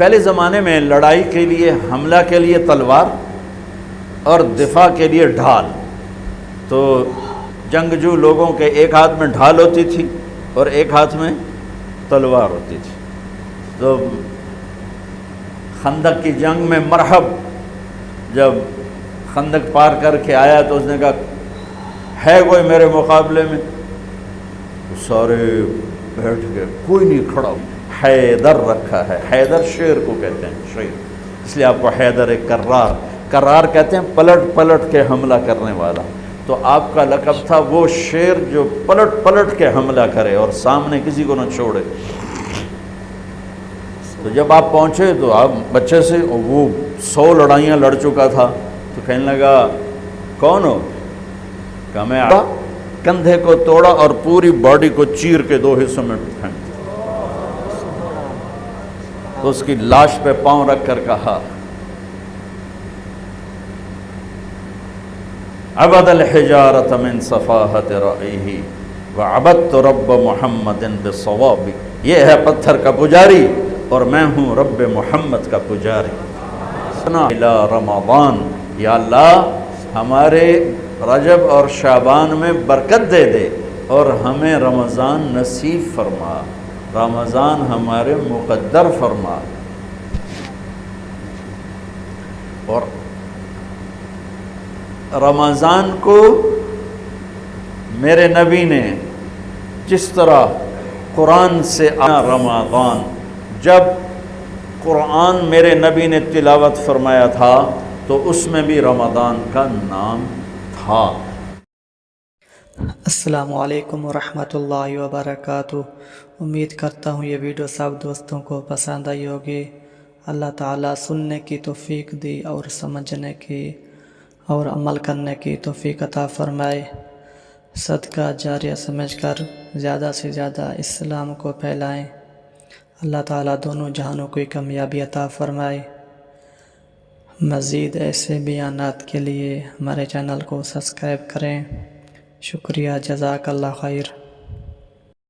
پہلے زمانے میں لڑائی کے لیے، حملہ کے لیے تلوار اور دفاع کے لیے ڈھال. تو جنگجو لوگوں کے ایک ہاتھ میں ڈھال ہوتی تھی اور ایک ہاتھ میں تلوار ہوتی تھی. تو خندق کی جنگ میں مرحب جب خندق پار کر کے آیا تو اس نے کہا ہے کوئی میرے مقابلے میں؟ سارے بیٹھ گئے، کوئی نہیں کھڑا. حیدر رکھا ہے، حیدر شیر کو کہتے ہیں، شیر، اس لیے آپ کو حیدر کرار، کرار کہتے ہیں پلٹ پلٹ کے حملہ کرنے والا. تو آپ کا لقب تھا وہ شیر جو پلٹ پلٹ کے حملہ کرے اور سامنے کسی کو نہ چھوڑے. تو جب آپ پہنچے تو آپ بچے سے، وہ 100 لڑائیاں لڑ چکا تھا، تو کہنے لگا کون ہو؟ کہا میں کندھے کو توڑا اور پوری باڈی کو چیر کے 2 حصوں میں پھینک دیا. تو اس کی لاش پہ پاؤں رکھ کر کہا عبد الحجارۃ من صفاحت رأیہ وعبدت رب محمد بالصواب. یہ ہے پتھر کا پجاری اور میں ہوں رب محمد کا پجاری. الی رمضان، یا اللہ ہمارے رجب اور شعبان میں برکت دے دے اور ہمیں رمضان نصیب فرما، رمضان ہمارے مقدر فرما. اور رمضان کو میرے نبی نے جس طرح قرآن سے رمضان، جب قرآن میرے نبی نے تلاوت فرمایا تھا تو اس میں بھی رمضان کا نام تھا. السلام علیکم ورحمۃ اللہ وبرکاتہ. امید کرتا ہوں یہ ویڈیو سب دوستوں کو پسند آئی ہوگی. اللہ تعالیٰ سننے کی توفیق دی اور سمجھنے کی اور عمل کرنے کی توفیق عطا فرمائے. صدقہ جاریہ سمجھ کر زیادہ سے زیادہ اسلام کو پھیلائیں. اللہ تعالیٰ دونوں جہانوں کو کامیابی عطا فرمائے. مزید ایسے بیانات کے لیے ہمارے چینل کو سبسکرائب کریں. شکریہ، جزاک اللہ خیر.